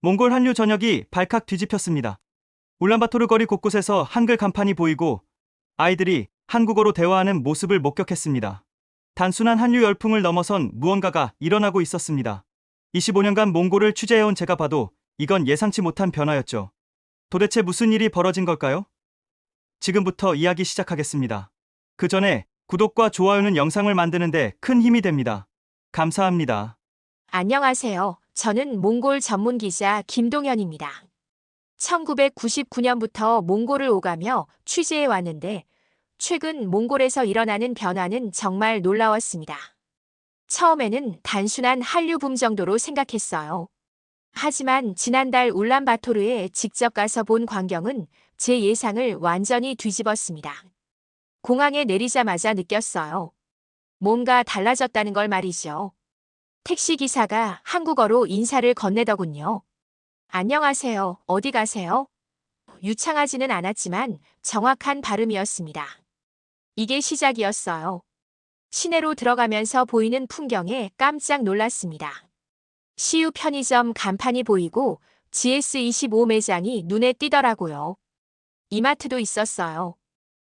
몽골 한류 전역이 발칵 뒤집혔습니다. 울란바토르 거리 곳곳에서 한글 간판이 보이고 아이들이 한국어로 대화하는 모습을 목격했습니다. 단순한 한류 열풍을 넘어선 무언가가 일어나고 있었습니다. 25년간 몽골을 취재해온 제가 봐도 이건 예상치 못한 변화였죠. 도대체 무슨 일이 벌어진 걸까요? 지금부터 이야기 시작하겠습니다. 그 전에 구독과 좋아요는 영상을 만드는데 큰 힘이 됩니다. 감사합니다. 안녕하세요. 저는 몽골 전문 기자 김동현입니다. 1999년부터 몽골을 오가며 취재해 왔는데 최근 몽골에서 일어나는 변화는 정말 놀라웠습니다. 처음에는 단순한 한류붐 정도로 생각했어요. 하지만 지난달 울란바토르에 직접 가서 본 광경은 제 예상을 완전히 뒤집었습니다. 공항에 내리자마자 느꼈어요. 뭔가 달라졌다는 걸 말이죠. 택시기사가 한국어로 인사를 건네더군요. 안녕하세요. 어디 가세요? 유창하지는 않았지만 정확한 발음이었습니다. 이게 시작이었어요. 시내로 들어가면서 보이는 풍경에 깜짝 놀랐습니다. CU 편의점 간판이 보이고 GS25 매장이 눈에 띄더라고요. 이마트도 있었어요.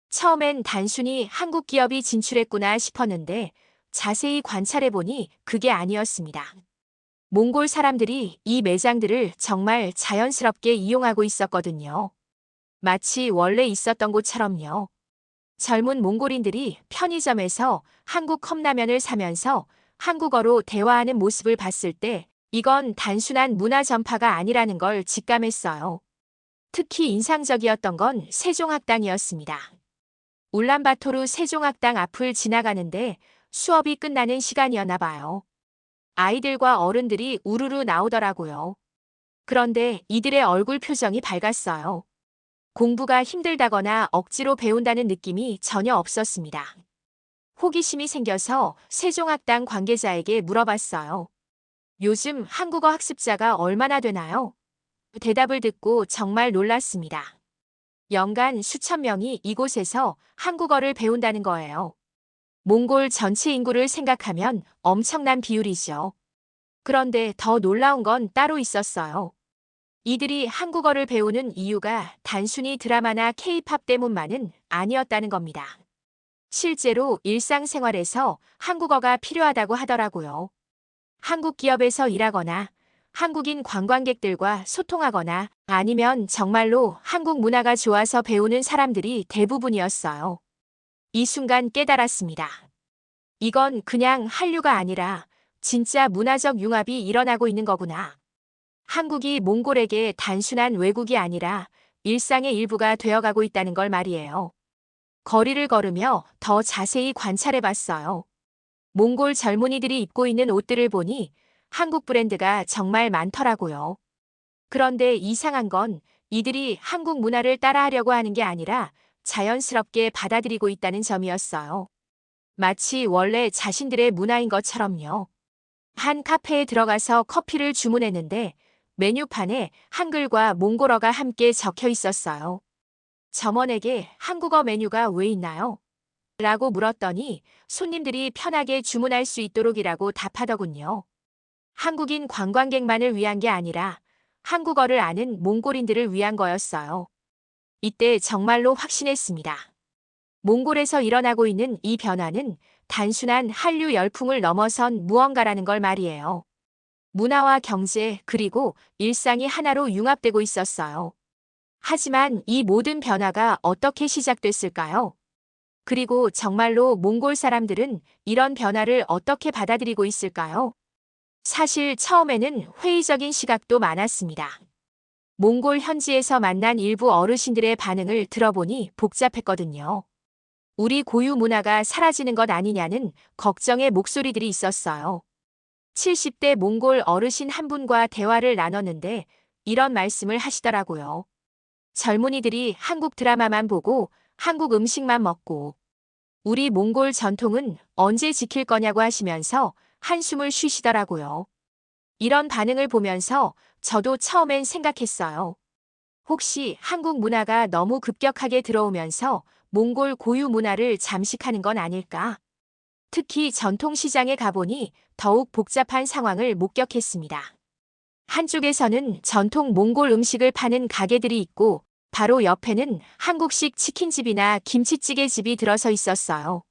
처음엔 단순히 한국 기업이 진출했구나 싶었는데 자세히 관찰해보니 그게 아니었습니다. 몽골 사람들이 이 매장들을 정말 자연스럽게 이용하고 있었거든요. 마치 원래 있었던 곳처럼요. 젊은 몽골인들이 편의점에서 한국 컵라면을 사면서 한국어로 대화하는 모습을 봤을 때 이건 단순한 문화 전파가 아니라는 걸 직감했어요. 특히 인상적이었던 건 세종학당이었습니다. 울란바토르 세종학당 앞을 지나가는데 수업이 끝나는 시간이었나 봐요. 아이들과 어른들이 우르르 나오더라고요. 그런데 이들의 얼굴 표정이 밝았어요. 공부가 힘들다거나 억지로 배운다는 느낌이 전혀 없었습니다. 호기심이 생겨서 세종학당 관계자에게 물어봤어요. 요즘 한국어 학습자가 얼마나 되나요? 대답을 듣고 정말 놀랐습니다. 연간 수천 명이 이곳에서 한국어를 배운다는 거예요. 몽골 전체 인구를 생각하면 엄청난 비율이죠. 그런데 더 놀라운 건 따로 있었어요. 이들이 한국어를 배우는 이유가 단순히 드라마나 K-팝 때문만은 아니었다는 겁니다. 실제로 일상생활에서 한국어가 필요하다고 하더라고요. 한국 기업에서 일하거나 한국인 관광객들과 소통하거나 아니면 정말로 한국 문화가 좋아서 배우는 사람들이 대부분이었어요. 이 순간 깨달았습니다. 이건 그냥 한류가 아니라 진짜 문화적 융합이 일어나고 있는 거구나. 한국이 몽골에게 단순한 외국이 아니라 일상의 일부가 되어가고 있다는 걸 말이에요. 거리를 걸으며 더 자세히 관찰해 봤어요. 몽골 젊은이들이 입고 있는 옷들을 보니 한국 브랜드가 정말 많더라고요. 그런데 이상한 건 이들이 한국 문화를 따라하려고 하는 게 아니라 자연스럽게 받아들이고 있다는 점이었어요. 마치 원래 자신들의 문화인 것처럼요. 한 카페에 들어가서 커피를 주문했는데 메뉴판에 한글과 몽골어가 함께 적혀 있었어요. 점원에게 한국어 메뉴가 왜 있나요? 라고 물었더니 손님들이 편하게 주문할 수 있도록이라고 답하더군요. 한국인 관광객만을 위한 게 아니라 한국어를 아는 몽골인들을 위한 거였어요. 이때 정말로 확신했습니다. 몽골에서 일어나고 있는 이 변화는 단순한 한류 열풍을 넘어선 무언가라는 걸 말이에요. 문화와 경제 그리고 일상이 하나로 융합되고 있었어요. 하지만 이 모든 변화가 어떻게 시작됐을까요? 그리고 정말로 몽골 사람들은 이런 변화를 어떻게 받아들이고 있을까요? 사실 처음에는 회의적인 시각도 많았습니다. 몽골 현지에서 만난 일부 어르신들의 반응을 들어보니 복잡했거든요. 우리 고유 문화가 사라지는 것 아니냐는 걱정의 목소리들이 있었어요. 70대 몽골 어르신 한 분과 대화를 나눴는데 이런 말씀을 하시더라고요. 젊은이들이 한국 드라마만 보고 한국 음식만 먹고 우리 몽골 전통은 언제 지킬 거냐고 하시면서 한숨을 쉬시더라고요. 이런 반응을 보면서 저도 처음엔 생각했어요. 혹시 한국 문화가 너무 급격하게 들어오면서 몽골 고유 문화를 잠식하는 건 아닐까? 특히 전통시장에 가보니 더욱 복잡한 상황을 목격했습니다. 한쪽에서는 전통 몽골 음식을 파는 가게들이 있고 바로 옆에는 한국식 치킨집이나 김치찌개집이 들어서 있었어요.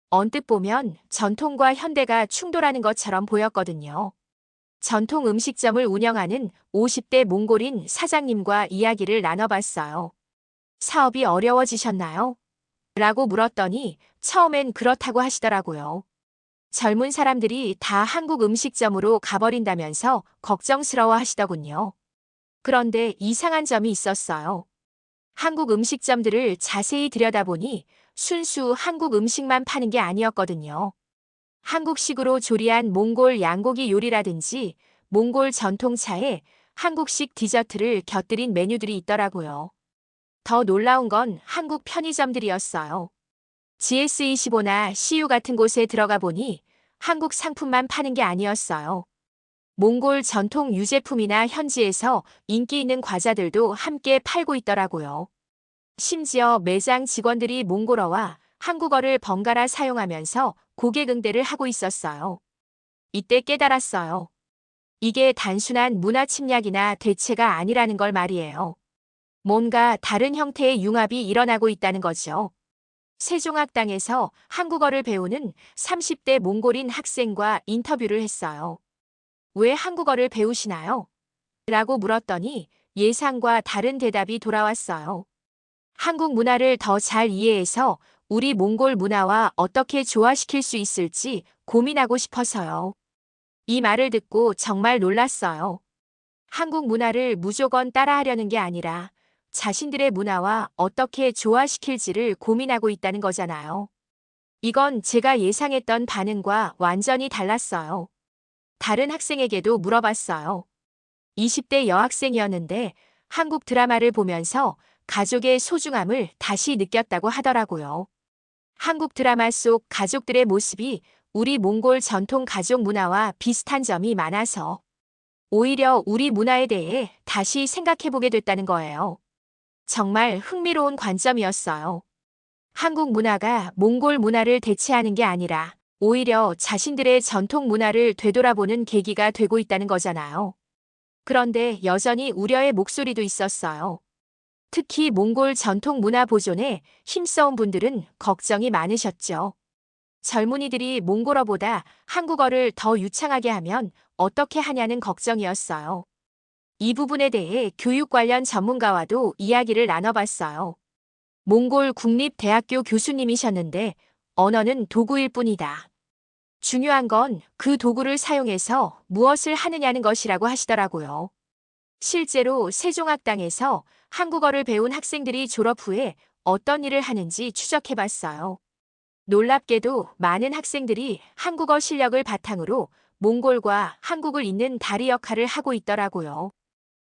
언뜻 보면 전통과 현대가 충돌하는 것처럼 보였거든요. 전통 음식점을 운영하는 50대 몽골인 사장님과 이야기를 나눠봤어요. 사업이 어려워지셨나요? 라고 물었더니 처음엔 그렇다고 하시더라고요. 젊은 사람들이 다 한국 음식점으로 가버린다면서 걱정스러워 하시더군요. 그런데 이상한 점이 있었어요. 한국 음식점들을 자세히 들여다보니 순수 한국 음식만 파는 게 아니었거든요. 한국식으로 조리한 몽골 양고기 요리라든지 몽골 전통차에 한국식 디저트를 곁들인 메뉴들이 있더라고요. 더 놀라운 건 한국 편의점들이었어요. GS25나 CU 같은 곳에 들어가 보니 한국 상품만 파는 게 아니었어요. 몽골 전통 유제품이나 현지에서 인기 있는 과자들도 함께 팔고 있더라고요. 심지어 매장 직원들이 몽골어와 한국어를 번갈아 사용하면서 고객 응대를 하고 있었어요. 이때 깨달았어요. 이게 단순한 문화 침략이나 대체가 아니라는 걸 말이에요. 뭔가 다른 형태의 융합이 일어나고 있다는 거죠. 세종학당에서 한국어를 배우는 30대 몽골인 학생과 인터뷰를 했어요. 왜 한국어를 배우시나요? 라고 물었더니 예상과 다른 대답이 돌아왔어요. 한국 문화를 더 잘 이해해서 우리 몽골 문화와 어떻게 조화시킬 수 있을지 고민하고 싶어서요. 이 말을 듣고 정말 놀랐어요. 한국 문화를 무조건 따라하려는 게 아니라 자신들의 문화와 어떻게 조화시킬지를 고민하고 있다는 거잖아요. 이건 제가 예상했던 반응과 완전히 달랐어요. 다른 학생에게도 물어봤어요. 20대 여학생이었는데 한국 드라마를 보면서 가족의 소중함을 다시 느꼈다고 하더라고요. 한국 드라마 속 가족들의 모습이 우리 몽골 전통 가족 문화와 비슷한 점이 많아서 오히려 우리 문화에 대해 다시 생각해보게 됐다는 거예요. 정말 흥미로운 관점이었어요. 한국 문화가 몽골 문화를 대체하는 게 아니라 오히려 자신들의 전통 문화를 되돌아보는 계기가 되고 있다는 거잖아요. 그런데 여전히 우려의 목소리도 있었어요. 특히 몽골 전통 문화 보존에 힘써온 분들은 걱정이 많으셨죠. 젊은이들이 몽골어보다 한국어를 더 유창하게 하면 어떻게 하냐는 걱정이었어요. 이 부분에 대해 교육 관련 전문가와도 이야기를 나눠봤어요. 몽골 국립대학교 교수님이셨는데 언어는 도구일 뿐이다. 중요한 건 그 도구를 사용해서 무엇을 하느냐는 것이라고 하시더라고요. 실제로 세종학당에서 한국어를 배운 학생들이 졸업 후에 어떤 일을 하는지 추적해봤어요. 놀랍게도 많은 학생들이 한국어 실력을 바탕으로 몽골과 한국을 잇는 다리 역할을 하고 있더라고요.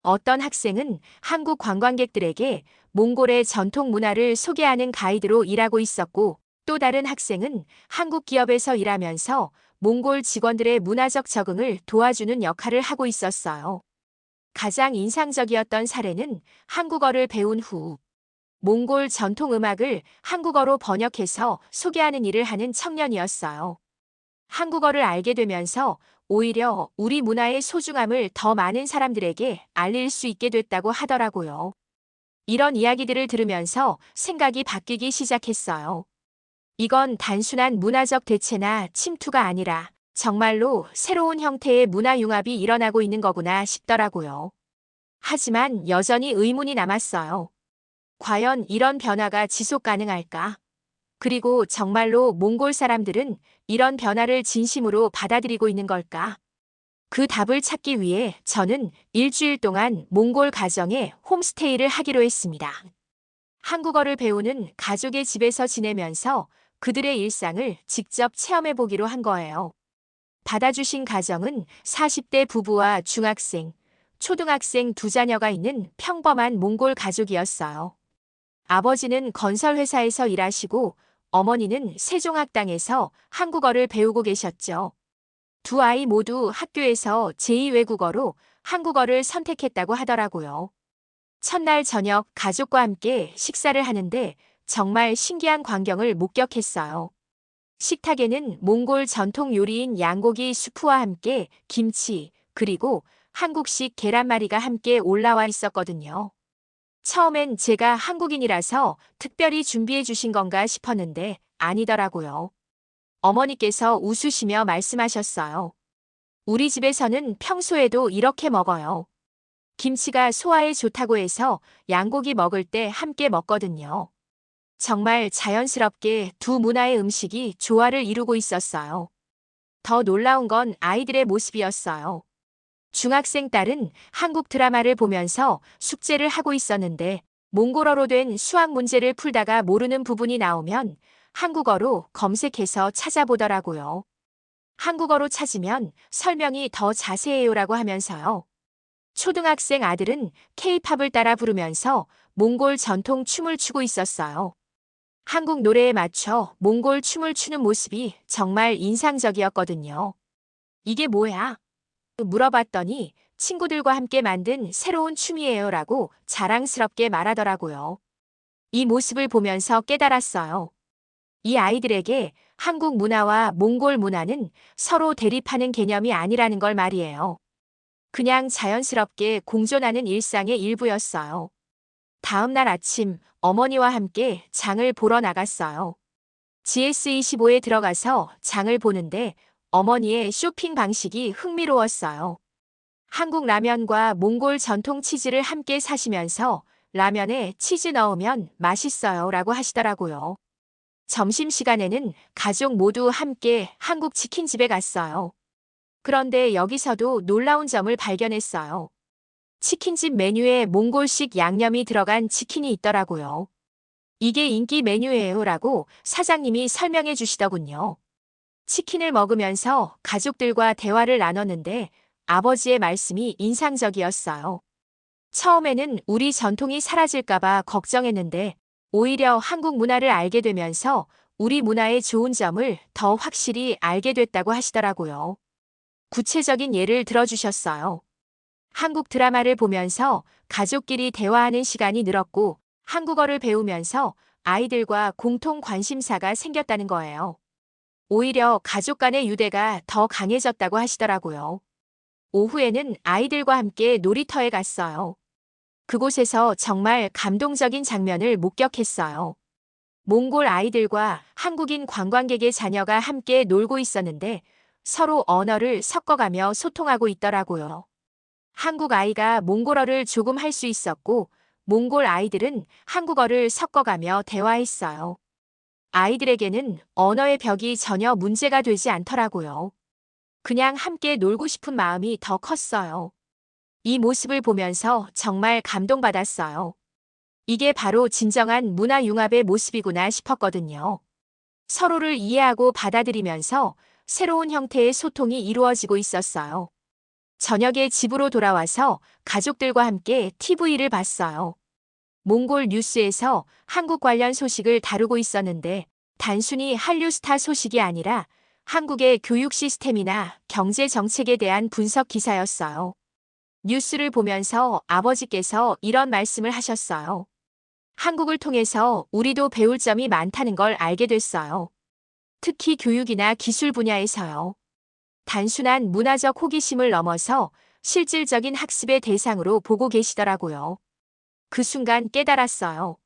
어떤 학생은 한국 관광객들에게 몽골의 전통 문화를 소개하는 가이드로 일하고 있었고, 또 다른 학생은 한국 기업에서 일하면서 몽골 직원들의 문화적 적응을 도와주는 역할을 하고 있었어요. 가장 인상적이었던 사례는 한국어를 배운 후 몽골 전통 음악을 한국어로 번역해서 소개하는 일을 하는 청년이었어요. 한국어를 알게 되면서 오히려 우리 문화의 소중함을 더 많은 사람들에게 알릴 수 있게 됐다고 하더라고요. 이런 이야기들을 들으면서 생각이 바뀌기 시작했어요. 이건 단순한 문화적 대체나 침투가 아니라 정말로 새로운 형태의 문화 융합이 일어나고 있는 거구나 싶더라고요. 하지만 여전히 의문이 남았어요. 과연 이런 변화가 지속 가능할까? 그리고 정말로 몽골 사람들은 이런 변화를 진심으로 받아들이고 있는 걸까? 그 답을 찾기 위해 저는 일주일 동안 몽골 가정에 홈스테이를 하기로 했습니다. 한국어를 배우는 가족의 집에서 지내면서 그들의 일상을 직접 체험해 보기로 한 거예요. 받아주신 가정은 40대 부부와 중학생, 초등학생 두 자녀가 있는 평범한 몽골 가족이었어요. 아버지는 건설회사에서 일하시고 어머니는 세종학당에서 한국어를 배우고 계셨죠. 두 아이 모두 학교에서 제2외국어로 한국어를 선택했다고 하더라고요. 첫날 저녁 가족과 함께 식사를 하는데 정말 신기한 광경을 목격했어요. 식탁에는 몽골 전통 요리인 양고기 수프와 함께 김치, 그리고 한국식 계란말이가 함께 올라와 있었거든요. 처음엔 제가 한국인이라서 특별히 준비해 주신 건가 싶었는데 아니더라고요. 어머니께서 웃으시며 말씀하셨어요. 우리 집에서는 평소에도 이렇게 먹어요. 김치가 소화에 좋다고 해서 양고기 먹을 때 함께 먹거든요. 정말 자연스럽게 두 문화의 음식이 조화를 이루고 있었어요. 더 놀라운 건 아이들의 모습이었어요. 중학생 딸은 한국 드라마를 보면서 숙제를 하고 있었는데 몽골어로 된 수학 문제를 풀다가 모르는 부분이 나오면 한국어로 검색해서 찾아보더라고요. 한국어로 찾으면 설명이 더 자세해요라고 하면서요. 초등학생 아들은 케이팝을 따라 부르면서 몽골 전통 춤을 추고 있었어요. 한국 노래에 맞춰 몽골 춤을 추는 모습이 정말 인상적이었거든요. 이게 뭐야? 물어봤더니 친구들과 함께 만든 새로운 춤이에요라고 자랑스럽게 말하더라고요. 이 모습을 보면서 깨달았어요. 이 아이들에게 한국 문화와 몽골 문화는 서로 대립하는 개념이 아니라는 걸 말이에요. 그냥 자연스럽게 공존하는 일상의 일부였어요. 다음 날 아침 어머니와 함께 장을 보러 나갔어요. GS25에 들어가서 장을 보는데 어머니의 쇼핑 방식이 흥미로웠어요. 한국 라면과 몽골 전통 치즈를 함께 사시면서 라면에 치즈 넣으면 맛있어요 라고 하시더라고요. 점심시간에는 가족 모두 함께 한국 치킨집에 갔어요. 그런데 여기서도 놀라운 점을 발견했어요. 치킨집 메뉴에 몽골식 양념이 들어간 치킨이 있더라고요. 이게 인기 메뉴예요 라고 사장님이 설명해 주시더군요. 치킨을 먹으면서 가족들과 대화를 나눴는데 아버지의 말씀이 인상적이었어요. 처음에는 우리 전통이 사라질까봐 걱정했는데 오히려 한국 문화를 알게 되면서 우리 문화의 좋은 점을 더 확실히 알게 됐다고 하시더라고요. 구체적인 예를 들어주셨어요. 한국 드라마를 보면서 가족끼리 대화하는 시간이 늘었고 한국어를 배우면서 아이들과 공통 관심사가 생겼다는 거예요. 오히려 가족 간의 유대가 더 강해졌다고 하시더라고요. 오후에는 아이들과 함께 놀이터에 갔어요. 그곳에서 정말 감동적인 장면을 목격했어요. 몽골 아이들과 한국인 관광객의 자녀가 함께 놀고 있었는데 서로 언어를 섞어가며 소통하고 있더라고요. 한국 아이가 몽골어를 조금 할 수 있었고 몽골 아이들은 한국어를 섞어가며 대화했어요. 아이들에게는 언어의 벽이 전혀 문제가 되지 않더라고요. 그냥 함께 놀고 싶은 마음이 더 컸어요. 이 모습을 보면서 정말 감동받았어요. 이게 바로 진정한 문화융합의 모습이구나 싶었거든요. 서로를 이해하고 받아들이면서 새로운 형태의 소통이 이루어지고 있었어요. 저녁에 집으로 돌아와서 가족들과 함께 TV를 봤어요. 몽골 뉴스에서 한국 관련 소식을 다루고 있었는데 단순히 한류 스타 소식이 아니라 한국의 교육 시스템이나 경제 정책에 대한 분석 기사였어요. 뉴스를 보면서 아버지께서 이런 말씀을 하셨어요. 한국을 통해서 우리도 배울 점이 많다는 걸 알게 됐어요. 특히 교육이나 기술 분야에서요. 단순한 문화적 호기심을 넘어서 실질적인 학습의 대상으로 보고 계시더라고요. 그 순간 깨달았어요.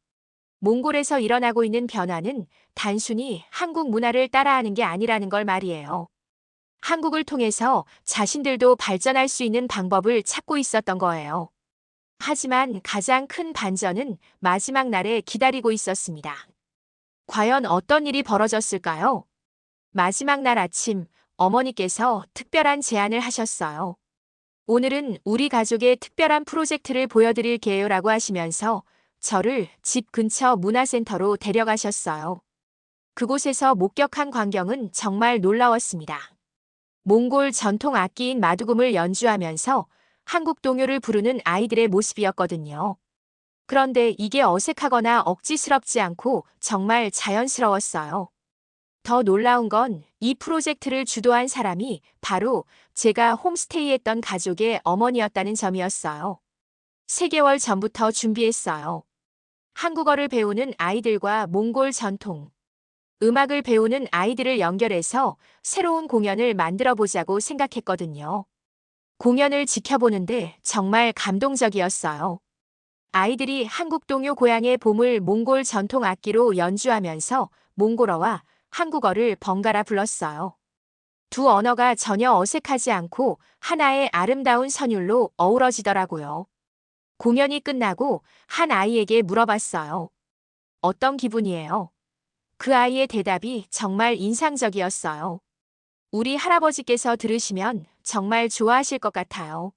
몽골에서 일어나고 있는 변화는 단순히 한국 문화를 따라하는 게 아니라는 걸 말이에요. 한국을 통해서 자신들도 발전할 수 있는 방법을 찾고 있었던 거예요. 하지만 가장 큰 반전은 마지막 날에 기다리고 있었습니다. 과연 어떤 일이 벌어졌을까요? 마지막 날 아침, 어머니께서 특별한 제안을 하셨어요. 오늘은 우리 가족의 특별한 프로젝트를 보여드릴게요 라고 하시면서 저를 집 근처 문화센터로 데려가셨어요. 그곳에서 목격한 광경은 정말 놀라웠습니다. 몽골 전통 악기인 마두금을 연주하면서 한국 동요를 부르는 아이들의 모습이었거든요. 그런데 이게 어색하거나 억지스럽지 않고 정말 자연스러웠어요. 더 놀라운 건 이 프로젝트를 주도한 사람이 바로 제가 홈스테이했던 가족의 어머니였다는 점이었어요. 3개월 전부터 준비했어요. 한국어를 배우는 아이들과 몽골 전통, 음악을 배우는 아이들을 연결해서 새로운 공연을 만들어 보자고 생각했거든요. 공연을 지켜보는데 정말 감동적이었어요. 아이들이 한국 동요 고향의 보물 몽골 전통 악기로 연주하면서 몽골어와 한국어를 번갈아 불렀어요. 두 언어가 전혀 어색하지 않고 하나의 아름다운 선율로 어우러지더라고요. 공연이 끝나고 한 아이에게 물어봤어요. 어떤 기분이에요? 그 아이의 대답이 정말 인상적이었어요. 우리 할아버지께서 들으시면 정말 좋아하실 것 같아요.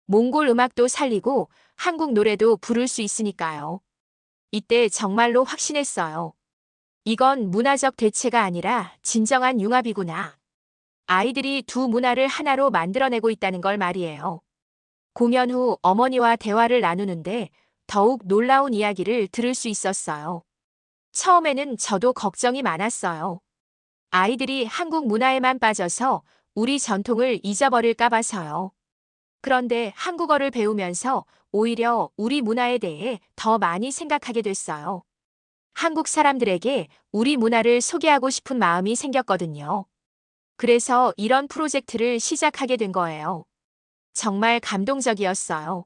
몽골 음악도 살리고 한국 노래도 부를 수 있으니까요. 이때 정말로 확신했어요. 이건 문화적 대체가 아니라 진정한 융합이구나. 아이들이 두 문화를 하나로 만들어내고 있다는 걸 말이에요. 공연 후 어머니와 대화를 나누는데 더욱 놀라운 이야기를 들을 수 있었어요. 처음에는 저도 걱정이 많았어요. 아이들이 한국 문화에만 빠져서 우리 전통을 잊어버릴까 봐서요. 그런데 한국어를 배우면서 오히려 우리 문화에 대해 더 많이 생각하게 됐어요. 한국 사람들에게 우리 문화를 소개하고 싶은 마음이 생겼거든요. 그래서 이런 프로젝트를 시작하게 된 거예요. 정말 감동적이었어요.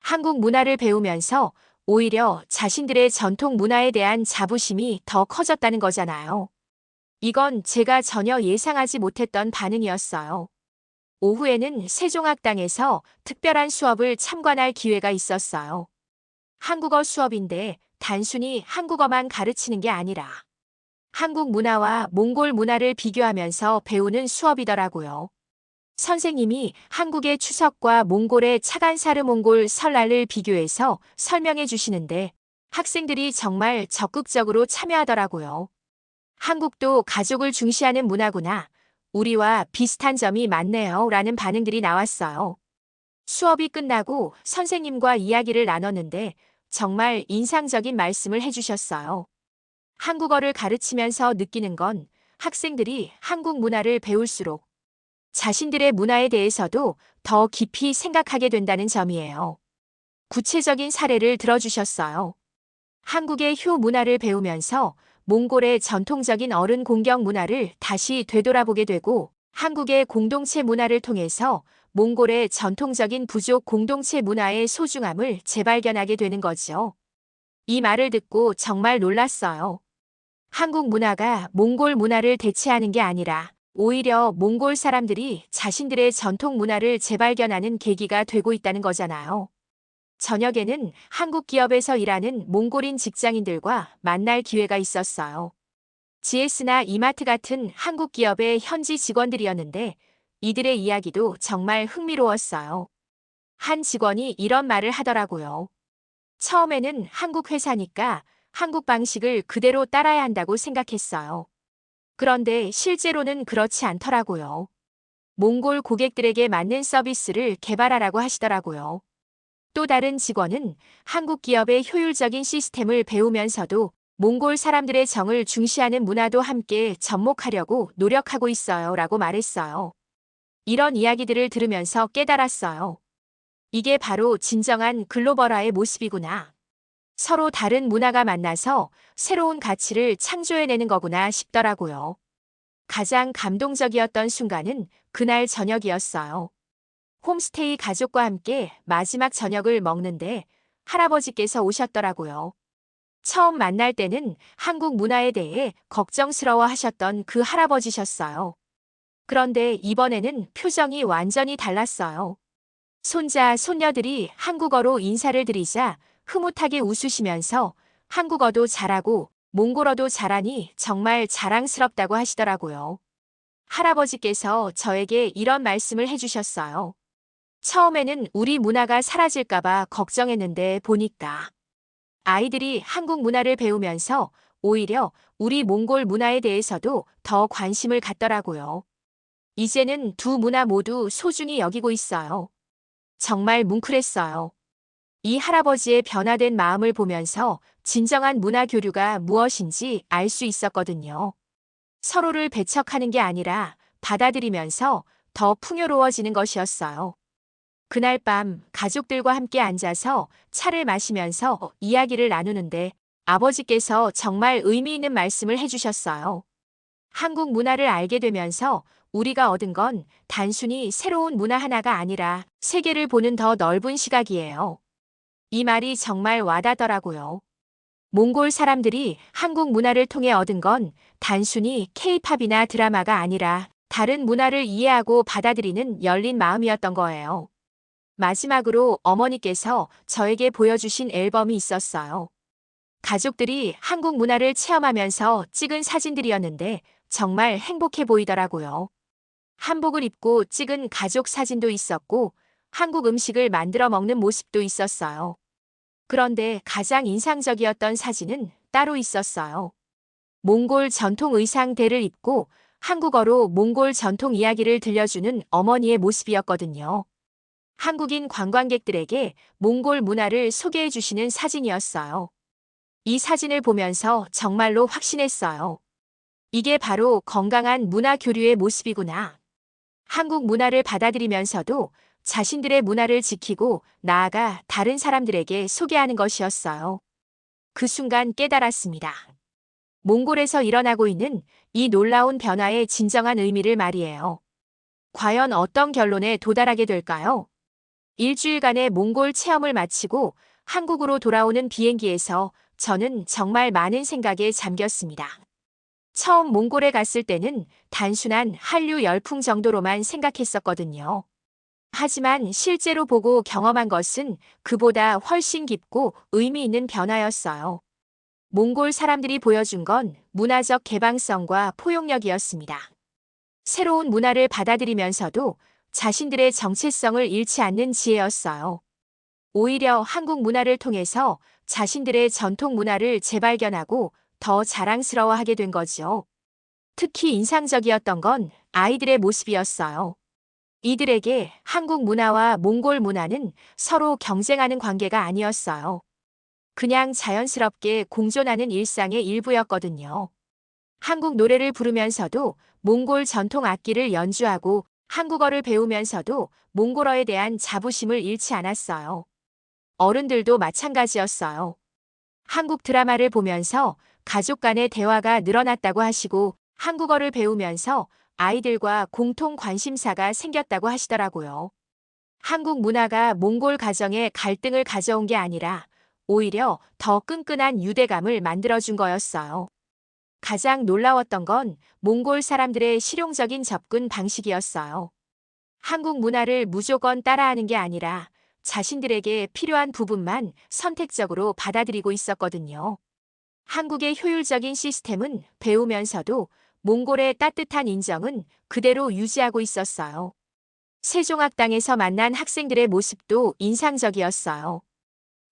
한국 문화를 배우면서 오히려 자신들의 전통 문화에 대한 자부심이 더 커졌다는 거잖아요. 이건 제가 전혀 예상하지 못했던 반응이었어요. 오후에는 세종학당에서 특별한 수업을 참관할 기회가 있었어요. 한국어 수업인데 단순히 한국어만 가르치는 게 아니라 한국 문화와 몽골 문화를 비교하면서 배우는 수업이더라고요. 선생님이 한국의 추석과 몽골의 차간사르 몽골 설날을 비교해서 설명해 주시는데 학생들이 정말 적극적으로 참여하더라고요. 한국도 가족을 중시하는 문화구나. 우리와 비슷한 점이 많네요. 라는 반응들이 나왔어요. 수업이 끝나고 선생님과 이야기를 나눴는데 정말 인상적인 말씀을 해주셨어요. 한국어를 가르치면서 느끼는 건 학생들이 한국 문화를 배울수록 자신들의 문화에 대해서도 더 깊이 생각하게 된다는 점이에요. 구체적인 사례를 들어주셨어요. 한국의 효 문화를 배우면서 몽골의 전통적인 어른 공경 문화를 다시 되돌아보게 되고 한국의 공동체 문화를 통해서 몽골의 전통적인 부족 공동체 문화의 소중함을 재발견하게 되는 거죠. 이 말을 듣고 정말 놀랐어요. 한국 문화가 몽골 문화를 대체하는 게 아니라 오히려 몽골 사람들이 자신들의 전통 문화를 재발견하는 계기가 되고 있다는 거잖아요. 저녁에는 한국 기업에서 일하는 몽골인 직장인들과 만날 기회가 있었어요. GS나 이마트 같은 한국 기업의 현지 직원들이었는데 이들의 이야기도 정말 흥미로웠어요. 한 직원이 이런 말을 하더라고요. 처음에는 한국 회사니까 한국 방식을 그대로 따라야 한다고 생각했어요. 그런데 실제로는 그렇지 않더라고요. 몽골 고객들에게 맞는 서비스를 개발하라고 하시더라고요. 또 다른 직원은 한국 기업의 효율적인 시스템을 배우면서도 몽골 사람들의 정을 중시하는 문화도 함께 접목하려고 노력하고 있어요. 라고 말했어요. 이런 이야기들을 들으면서 깨달았어요. 이게 바로 진정한 글로벌화의 모습이구나. 서로 다른 문화가 만나서 새로운 가치를 창조해내는 거구나 싶더라고요. 가장 감동적이었던 순간은 그날 저녁이었어요. 홈스테이 가족과 함께 마지막 저녁을 먹는데 할아버지께서 오셨더라고요. 처음 만날 때는 한국 문화에 대해 걱정스러워 하셨던 그 할아버지셨어요. 그런데 이번에는 표정이 완전히 달랐어요. 손자, 손녀들이 한국어로 인사를 드리자 흐뭇하게 웃으시면서 한국어도 잘하고 몽골어도 잘하니 정말 자랑스럽다고 하시더라고요. 할아버지께서 저에게 이런 말씀을 해주셨어요. 처음에는 우리 문화가 사라질까봐 걱정했는데 보니까 아이들이 한국 문화를 배우면서 오히려 우리 몽골 문화에 대해서도 더 관심을 갖더라고요. 이제는 두 문화 모두 소중히 여기고 있어요. 정말 뭉클했어요. 이 할아버지의 변화된 마음을 보면서 진정한 문화 교류가 무엇인지 알 수 있었거든요. 서로를 배척하는 게 아니라 받아들이면서 더 풍요로워지는 것이었어요. 그날 밤 가족들과 함께 앉아서 차를 마시면서 이야기를 나누는데 아버지께서 정말 의미 있는 말씀을 해주셨어요. 한국 문화를 알게 되면서 우리가 얻은 건 단순히 새로운 문화 하나가 아니라 세계를 보는 더 넓은 시각이에요. 이 말이 정말 와닿더라고요. 몽골 사람들이 한국 문화를 통해 얻은 건 단순히 케이팝이나 드라마가 아니라 다른 문화를 이해하고 받아들이는 열린 마음이었던 거예요. 마지막으로 어머니께서 저에게 보여주신 앨범이 있었어요. 가족들이 한국 문화를 체험하면서 찍은 사진들이었는데 정말 행복해 보이더라고요. 한복을 입고 찍은 가족 사진도 있었고 한국 음식을 만들어 먹는 모습도 있었어요. 그런데 가장 인상적이었던 사진은 따로 있었어요. 몽골 전통 의상대를 입고 한국어로 몽골 전통 이야기를 들려주는 어머니의 모습이었거든요. 한국인 관광객들에게 몽골 문화를 소개해 주시는 사진이었어요. 이 사진을 보면서 정말로 확신했어요. 이게 바로 건강한 문화 교류의 모습이구나. 한국 문화를 받아들이면서도 자신들의 문화를 지키고 나아가 다른 사람들에게 소개하는 것이었어요. 그 순간 깨달았습니다. 몽골에서 일어나고 있는 이 놀라운 변화의 진정한 의미를 말이에요. 과연 어떤 결론에 도달하게 될까요? 일주일간의 몽골 체험을 마치고 한국으로 돌아오는 비행기에서 저는 정말 많은 생각에 잠겼습니다. 처음 몽골에 갔을 때는 단순한 한류 열풍 정도로만 생각했었거든요. 하지만 실제로 보고 경험한 것은 그보다 훨씬 깊고 의미 있는 변화였어요. 몽골 사람들이 보여준 건 문화적 개방성과 포용력이었습니다. 새로운 문화를 받아들이면서도 자신들의 정체성을 잃지 않는 지혜였어요. 오히려 한국 문화를 통해서 자신들의 전통 문화를 재발견하고 더 자랑스러워하게 된 거죠. 특히 인상적이었던 건 아이들의 모습이었어요. 이들에게 한국 문화와 몽골 문화는 서로 경쟁하는 관계가 아니었어요. 그냥 자연스럽게 공존하는 일상의 일부였거든요. 한국 노래를 부르면서도 몽골 전통 악기를 연주하고 한국어를 배우면서도 몽골어에 대한 자부심을 잃지 않았어요. 어른들도 마찬가지였어요. 한국 드라마를 보면서 가족 간의 대화가 늘어났다고 하시고 한국어를 배우면서 아이들과 공통 관심사가 생겼다고 하시더라고요. 한국 문화가 몽골 가정에 갈등을 가져온 게 아니라 오히려 더 끈끈한 유대감을 만들어준 거였어요. 가장 놀라웠던 건 몽골 사람들의 실용적인 접근 방식이었어요. 한국 문화를 무조건 따라하는 게 아니라 자신들에게 필요한 부분만 선택적으로 받아들이고 있었거든요. 한국의 효율적인 시스템은 배우면서도 몽골의 따뜻한 인정은 그대로 유지하고 있었어요. 세종학당에서 만난 학생들의 모습도 인상적이었어요.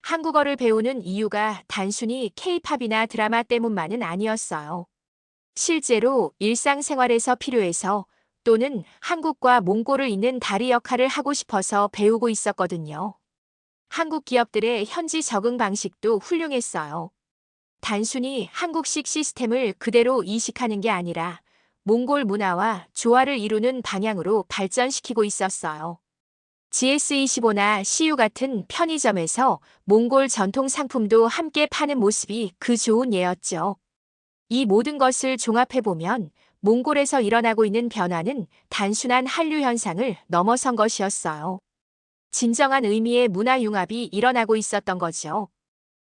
한국어를 배우는 이유가 단순히 케이팝이나 드라마 때문만은 아니었어요. 실제로 일상생활에서 필요해서 또는 한국과 몽골을 잇는 다리 역할을 하고 싶어서 배우고 있었거든요. 한국 기업들의 현지 적응 방식도 훌륭했어요. 단순히 한국식 시스템을 그대로 이식하는 게 아니라 몽골 문화와 조화를 이루는 방향으로 발전시키고 있었어요. GS25나 CU 같은 편의점에서 몽골 전통 상품도 함께 파는 모습이 그 좋은 예였죠. 이 모든 것을 종합해보면 몽골에서 일어나고 있는 변화는 단순한 한류 현상을 넘어선 것이었어요. 진정한 의미의 문화 융합이 일어나고 있었던 거죠.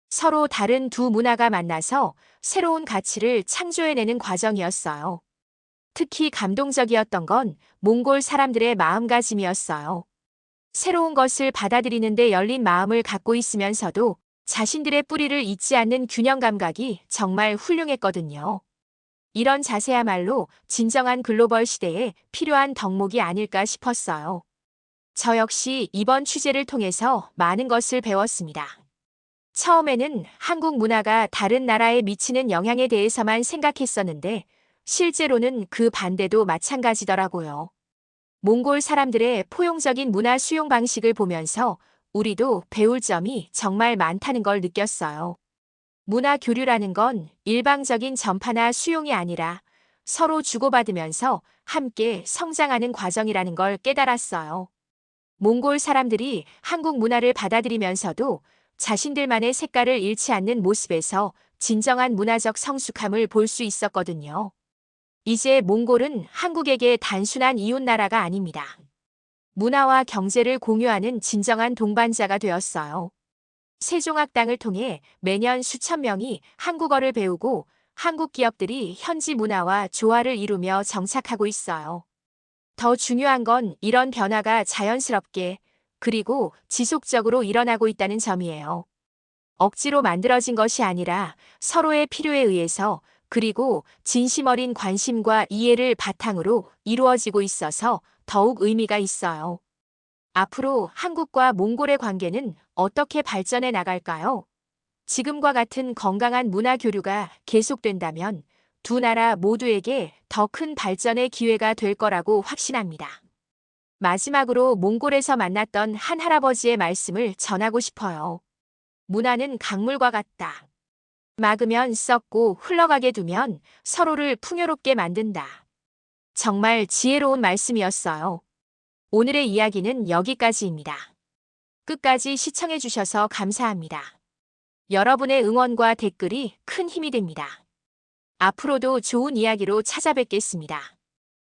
서로 다른 두 문화가 만나서 새로운 가치를 창조해내는 과정이었어요. 특히 감동적이었던 건 몽골 사람들의 마음가짐이었어요. 새로운 것을 받아들이는 데 열린 마음을 갖고 있으면서도 자신들의 뿌리를 잊지 않는 균형 감각이 정말 훌륭했거든요. 이런 자세야말로 진정한 글로벌 시대에 필요한 덕목이 아닐까 싶었어요. 저 역시 이번 취재를 통해서 많은 것을 배웠습니다. 처음에는 한국 문화가 다른 나라에 미치는 영향에 대해서만 생각했었는데 실제로는 그 반대도 마찬가지더라고요. 몽골 사람들의 포용적인 문화 수용 방식을 보면서 우리도 배울 점이 정말 많다는 걸 느꼈어요. 문화 교류라는 건 일방적인 전파나 수용이 아니라 서로 주고받으면서 함께 성장하는 과정이라는 걸 깨달았어요. 몽골 사람들이 한국 문화를 받아들이면서도 자신들만의 색깔을 잃지 않는 모습에서 진정한 문화적 성숙함을 볼 수 있었거든요. 이제 몽골은 한국에게 단순한 이웃나라가 아닙니다. 문화와 경제를 공유하는 진정한 동반자가 되었어요. 세종학당을 통해 매년 수천 명이 한국어를 배우고 한국 기업들이 현지 문화와 조화를 이루며 정착하고 있어요. 더 중요한 건 이런 변화가 자연스럽게 그리고 지속적으로 일어나고 있다는 점이에요. 억지로 만들어진 것이 아니라 서로의 필요에 의해서 그리고 진심 어린 관심과 이해를 바탕으로 이루어지고 있어서 더욱 의미가 있어요. 앞으로 한국과 몽골의 관계는 어떻게 발전해 나갈까요? 지금과 같은 건강한 문화 교류가 계속된다면 두 나라 모두에게 더 큰 발전의 기회가 될 거라고 확신합니다. 마지막으로 몽골에서 만났던 한 할아버지의 말씀을 전하고 싶어요. 문화는 강물과 같다. 막으면 썩고 흘러가게 두면 서로를 풍요롭게 만든다. 정말 지혜로운 말씀이었어요. 오늘의 이야기는 여기까지입니다. 끝까지 시청해주셔서 감사합니다. 여러분의 응원과 댓글이 큰 힘이 됩니다. 앞으로도 좋은 이야기로 찾아뵙겠습니다.